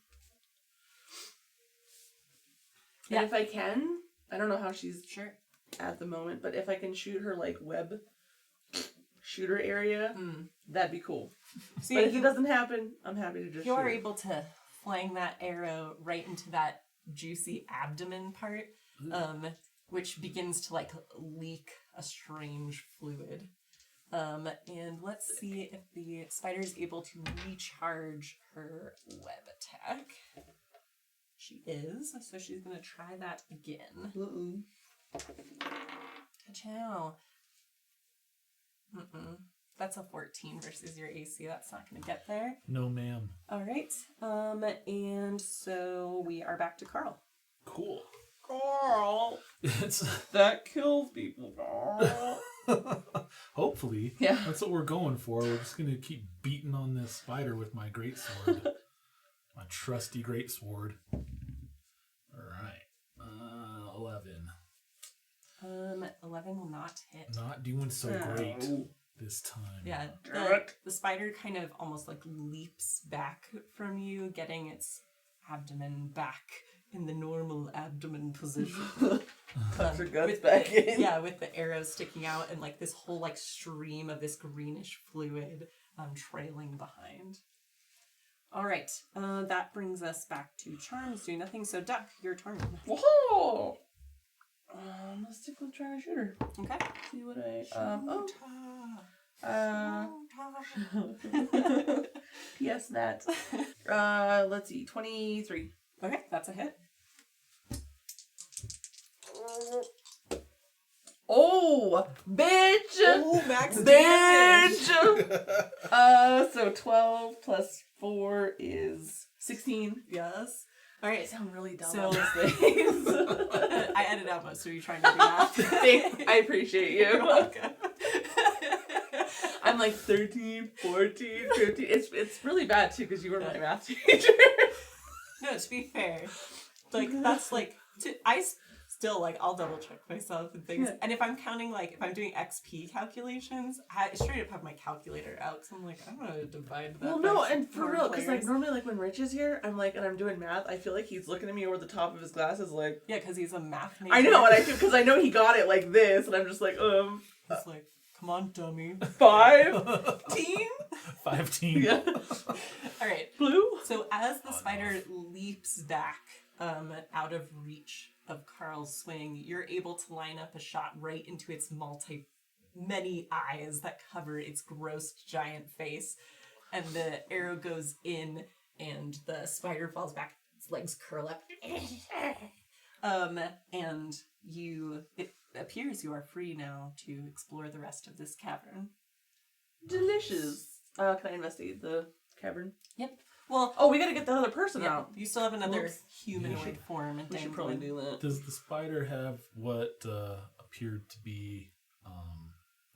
Yeah. And if I can, I don't know how she's Sure. at the moment, but if I can shoot her like web shooter area, Mm. that'd be cool. So But if it doesn't happen, I'm happy to just you are shoot. able to flang that arrow right into that juicy abdomen part, which begins to like leak a strange fluid. And let's see if the spider is able to recharge her web attack. She is, so she's gonna try that again. Uh-oh. Ka-chow. That's a 14 versus your AC. That's not gonna get there. No, ma'am. All right. And so we are back to Carl. Cool. Carl, It's that kills people, Carl. hopefully. Yeah. That's what we're going for. We're just gonna keep beating on this spider with my greatsword. My trusty greatsword. Alright. 11. 11 will not hit. Not doing so great this time. Yeah, Damn the spider kind of almost like leaps back from you, getting its abdomen back in the normal abdomen position. Put your guts with back the, in. Yeah, with the arrows sticking out and like this whole like stream of this greenish fluid trailing behind. All right, that brings us back to charms doing nothing. So Duck, your turn. Whoa! Let's stick with trying to shoot her. Okay. See what I P.S. that. Let's see, 23. Okay, that's a hit. Oh, bitch! Oh, max damage. Bitch! So 12 plus 4 is 16. Yes. All right. I sound really dumb So on these things. I edited out most of you trying to do math. I appreciate you. You're welcome. I'm like 13, 14, 15. It's really bad too because you were my math teacher. No, to be fair, like that's like I still like I'll double check myself and things. Yeah. And if I'm counting like if I'm doing XP calculations, I straight up have my calculator out because I'm like I don't know how to divide that. Well, by no, and for four real, because like players. normally like when Rich is here, I'm like, and I'm doing math, I feel like he's looking at me over the top of his glasses like. Yeah, because he's a math major. I know, and I feel because I know he got it like this, and I'm just like, He's like, come on, dummy. 5 Team. 15. Yeah. All right. Blue. So as the spider leaps back out of reach of Carl's swing, you're able to line up a shot right into its many eyes that cover its gross giant face. And the arrow goes in and the spider falls back, its legs curl up. And it appears you are free now to explore the rest of this cavern. Delicious. Can I investigate the cavern? Yep. Well, Oh, we gotta get the other person yeah, out. you still have another Whoops. humanoid form. We should probably do that. Does the spider have what appeared to be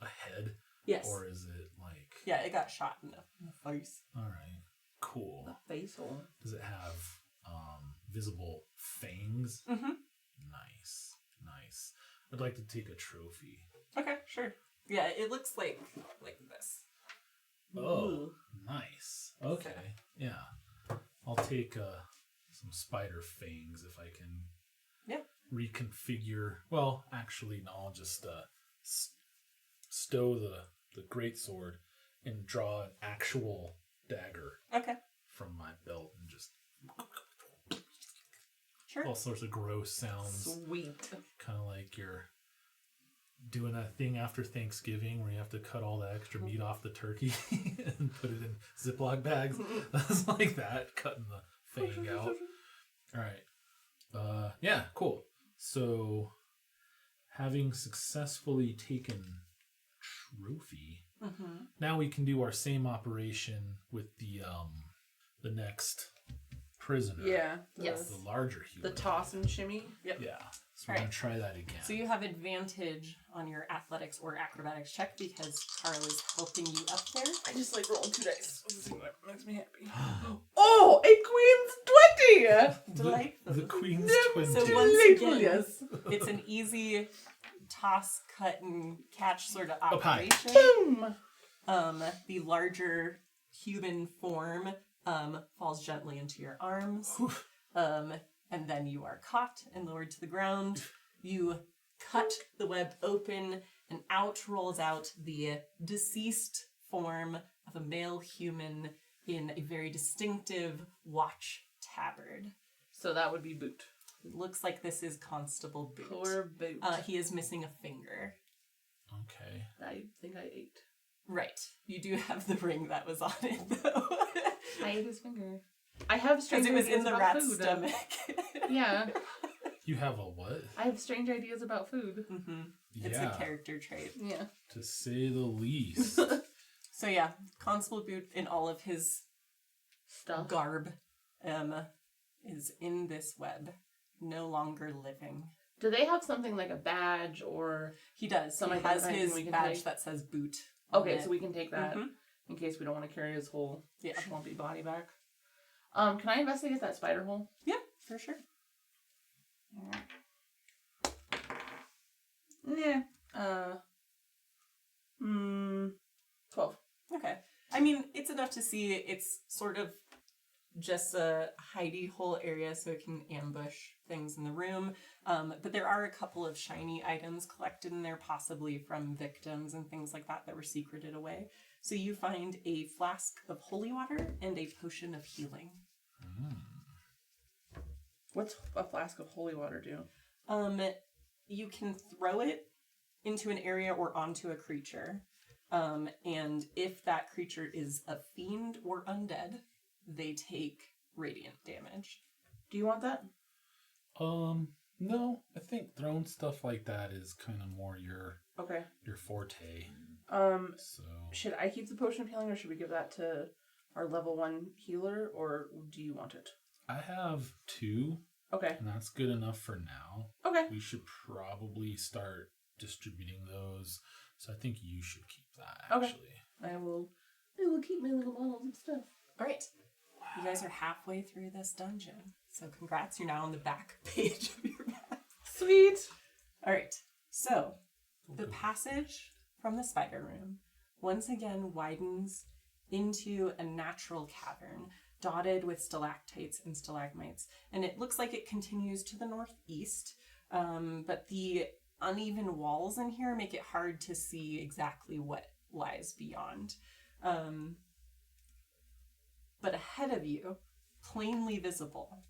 a head? Yes. Or is it like... Yeah, it got shot in the face. Alright, cool. The face hole. Does it have visible fangs? Mm-hmm. Nice. I'd like to take a trophy. Okay, sure. Yeah, it looks like this. Oh, Ooh. nice. Okay, yeah. I'll take some spider fangs if I can reconfigure. Well, actually, no, I'll just stow the greatsword and draw an actual dagger Okay, from my belt and just sure. all sorts of gross sounds. Sweet. Kind of like you're doing that thing after Thanksgiving where you have to cut all the extra meat off the turkey and put it in Ziploc bags. That's like that, cutting the fang out. All right. Yeah, cool. So, having successfully taken trophy, now we can do our same operation with the next prisoner. Yeah. Yes. The larger human. The toss and shimmy. Yep. Yeah. So we're All gonna right. try that again. So you have advantage on your athletics or acrobatics check because Carl is helping you up there. I just like rolling 2 dice. Let's see what makes me happy. Oh, a queen's 20! Delightful. The Queen's Yep. 20. So once Delightful, again, yes. it's an easy toss, cut, and catch sort of Up high. operation. Boom! The larger human form falls gently into your arms. And then you are caught and lowered to the ground. You cut the web open, and out rolls out the deceased form of a male human in a very distinctive watch tabard. So that would be Boot. It looks like this is Constable Boot. Poor Boot. He is missing a finger. Okay. I think I ate. Right. You do have the ring that was on it, though. I ate his finger. I have strange Because it was ideas in the about rat's food. stomach. Yeah. You have a what? I have strange ideas about food. It's Yeah, a character trait. Yeah. to say the least. So yeah, Constable Boot in all of his Stuff. garb is in this web, no longer living. Do they have something like a badge or... He does. Some He has identifying his we can badge take? that says Boot. on Okay, it. so we can take that Mhm. in case we don't want to carry his whole Yeah. schlumpy body back. Can I investigate that spider hole? Yeah, for sure. Yeah. 12. Okay. I mean, it's enough to see it's sort of just a hidey hole area so it can ambush things in the room. But there are a couple of shiny items collected in there, possibly from victims and things like that were secreted away. So you find a flask of holy water and a potion of healing. What's a flask of holy water do? You can throw it into an area or onto a creature. And if that creature is a fiend or undead, they take radiant damage. Do you want that? No. I think throwing stuff like that is kind of more your forte. So should I keep the potion of healing, or should we give that to our level 1 healer, or do you want it? I have 2. Okay. And that's good enough for now. Okay. We should probably start distributing those. So I think you should keep that, actually. Okay. I will keep my little bottles and stuff. All right. You guys are halfway through this dungeon. So congrats, you're now on the back page of your map. Sweet. All right. So the passage from the spider room once again widens into a natural cavern dotted with stalactites and stalagmites. And it looks like it continues to the northeast, but the uneven walls in here make it hard to see exactly what lies beyond. But ahead of you, plainly visible,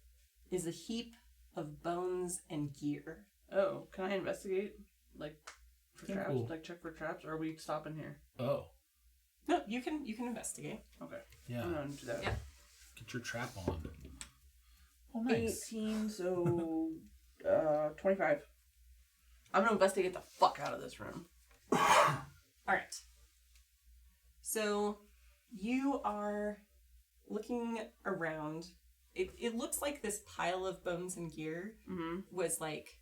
is a heap of bones and gear. Oh, can I investigate? Like, for Yeah, traps? cool. Like, check for traps? Or are we stopping here? Oh, No, you can investigate. Okay. yeah. I'm going to do that. Yeah. Get your trap on. Oh, nice. 18, so 25. I'm going to investigate the fuck out of this room. All right. So you are looking around. It looks like this pile of bones and gear was like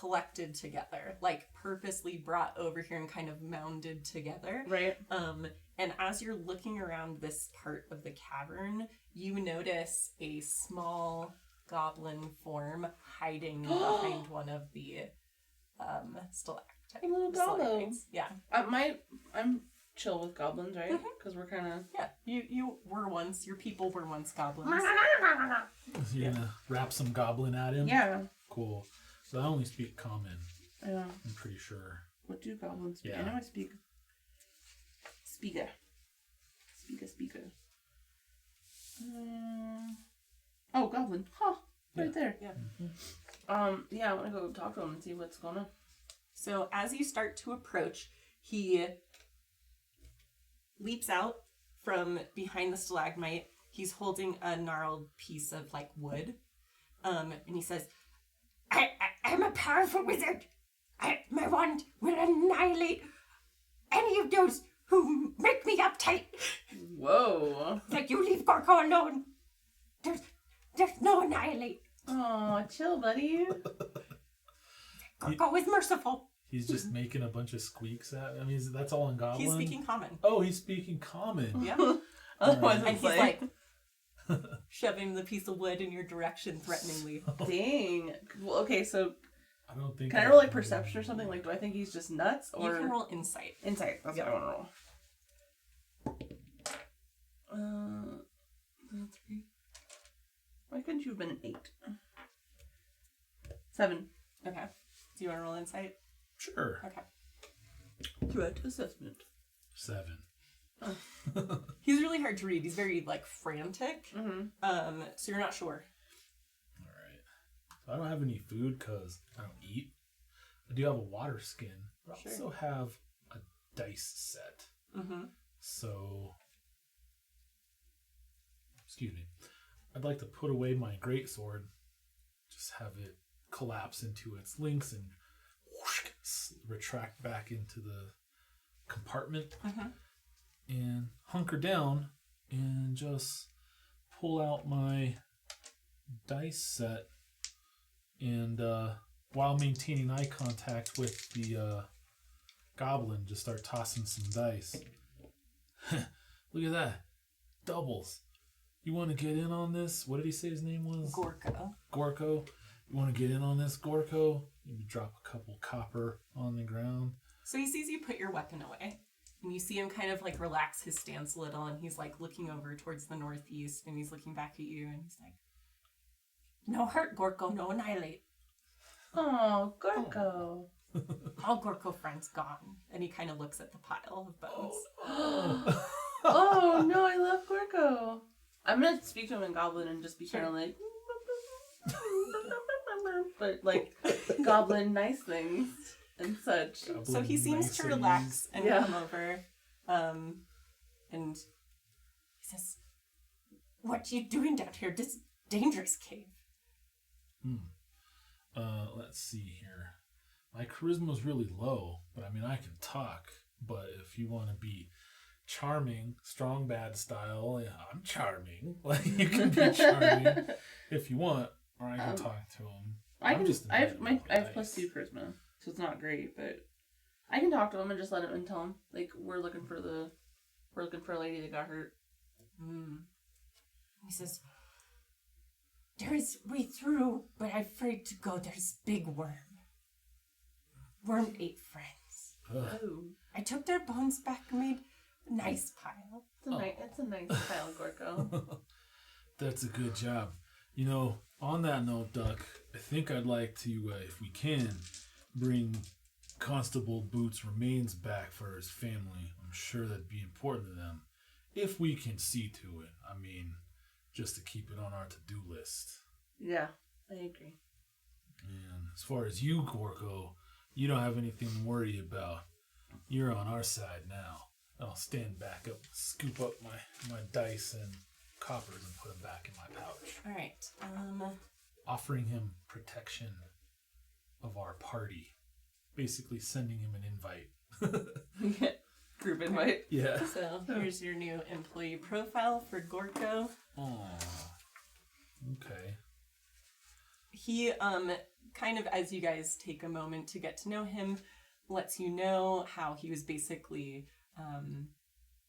collected together, like purposely brought over here and kind of mounded together. Right. And as you're looking around this part of the cavern, you notice a small goblin form hiding behind one of the stalactites. A little gobbo. Yeah. I'm chill with goblins, right? Because we're kind of... Yeah. You were once, your people were once goblins. You're gonna wrap some goblin at him? Yeah. Cool. So I only speak common, Yeah. I'm pretty sure. What do goblins speak? Yeah. I know I speak... Speaker. Speaker. Oh, goblin. Huh. Right there. Yeah. Yeah, I want to go talk to him and see what's going on. So as you start to approach, he leaps out from behind the stalagmite. He's holding a gnarled piece of like wood. And he says, I'm a powerful wizard. My wand will annihilate any of those who make me uptight. Whoa. Like you leave Gorko alone. There's no annihilate. Oh, chill, buddy. Gorko is merciful. He's just making a bunch of squeaks at. I mean, that's all in goblin. He's speaking common. Oh, he's speaking common. Yeah. Otherwise, And it's he's like shoving the piece of wood in your direction threateningly. dang. Well, okay, so I don't think. can I roll like perception or something? Like, do I think he's just nuts or You can roll insight. insight? That's what I want to roll. 3. Why couldn't you have been an 8? 7. Okay. Do you want to roll insight? Sure. Okay. Threat assessment. 7. He's really hard to read. He's very like frantic. Mm-hmm. So you're not sure. All right. So I don't have any food because I don't eat. I do have a water skin. But I also have a dice set. Mm-hmm. So, excuse me. I'd like to put away my greatsword. Just have it collapse into its links and whoosh, retract back into the compartment. Mm-hmm. And hunker down and just pull out my dice set and while maintaining eye contact with the goblin, just start tossing some dice. Look at that. Doubles. You want to get in on this? What did he say his name was? Gorko. You want to get in on this, Gorko? Maybe drop a couple copper on the ground. So he sees you put your weapon away. And you see him kind of like relax his stance a little, and he's like looking over towards the northeast, and he's looking back at you, and he's like, "No hurt, Gorko, no annihilate. Oh, Gorko. All Gorko friends gone." And he kind of looks at the pile of bones. Oh, no, I love Gorko. I'm going to speak to him in Goblin and just be kind of like... but, like, Goblin nice things and such. So he seems to relax and come over. And he says, "What you doing down here? This dangerous cave." Let's see here. My charisma's really low, but I mean, I can talk. But if you want to be charming, strong bad style, yeah, I'm charming. Like, you can be charming if you want, or I can talk to him. I have +2 charisma, so it's not great, but I can talk to him and just let him and tell him like we're looking for a lady that got hurt. He says, "There is way through, but I'm afraid to go. There's big worm. Worm ate friends. Oh, I took their bones back and made a nice pile." it's a nice pile, Gorko. That's a good job. You know, on that note, Duck, I think I'd like to, if we can, bring Constable Boots' remains back for his family. I'm sure that'd be important to them. If we can see to it. I mean, just to keep it on our to-do list. Yeah, I agree. And as far as you, Gorko, you don't have anything to worry about. You're on our side now. I'll stand back up, scoop up my dice and coppers and put them back in my pouch. All right. Offering him protection of our party. Basically sending him an invite. Group invite. Yeah. So here's your new employee profile for Gorko. Oh. Okay. He kind of, as you guys take a moment to get to know him, lets you know how he was basically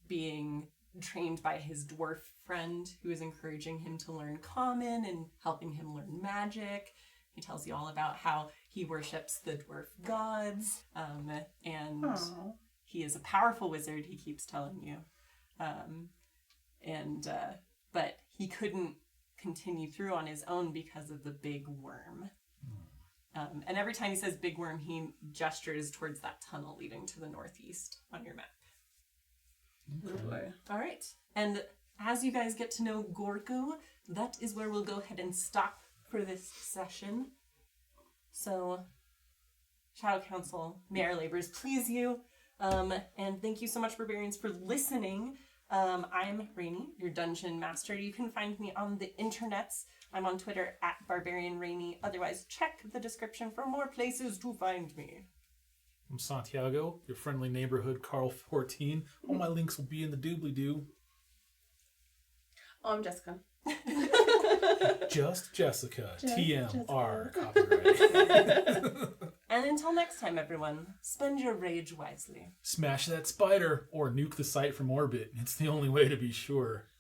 being trained by his dwarf friend who is encouraging him to learn common and helping him learn magic. He tells you all about how he worships the dwarf gods, and Aww. he is a powerful wizard, he keeps telling you. But he couldn't continue through on his own because of the big worm. And every time he says big worm, he gestures towards that tunnel leading to the northeast on your map. Okay. All right. And as you guys get to know Gorko, that is where we'll go ahead and stop for this session. So, Shadow Council, may our labors please you. And thank you so much, Barbarians, for listening. I'm Rainy, your dungeon master. You can find me on the internets. I'm on Twitter at BarbarianRainy. Otherwise, check the description for more places to find me. I'm Santiago, your friendly neighborhood Carl 14. All my links will be in the doobly-doo. Oh, I'm Jessica. Just Jessica. Just TMR copyright. And until next time, everyone, spend your rage wisely. Smash that spider or nuke the site from orbit. It's the only way to be sure.